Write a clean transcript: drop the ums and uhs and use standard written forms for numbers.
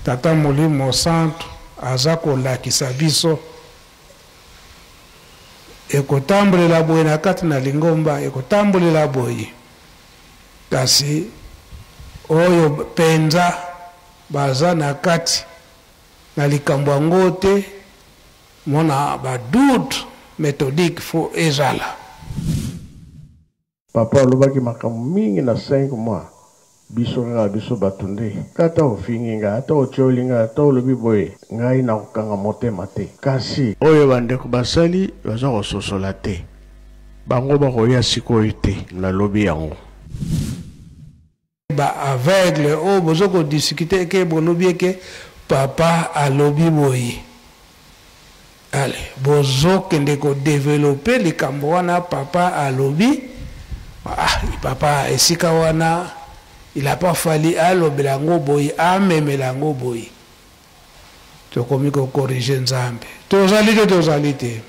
tata Molimo Santo aza kolakisa biso ekotambulela boye na kati na lingomba ekotambulela boye kasi oyo penza baza na kati na likambo yango te mona badoute méthodique fo ezala. Papa alobaki makambo mingi na 5 mois biso kaka biso batunde kata ofingi nga ata otyoli nga ata olobi boye ngai na kokanga motema te kasi oyo bandeko basali baza kososola te bango bakoya sikoyo te nalobi yango ba aveugle o bozo ko discuter ke bolobi ke papa alobi boye ale bozo kende ko développer likambo wana papa alobi papa esika wana il a pas fallu alobela ngo boye amemela ngo boye to komi ko corriger nzambe tozali te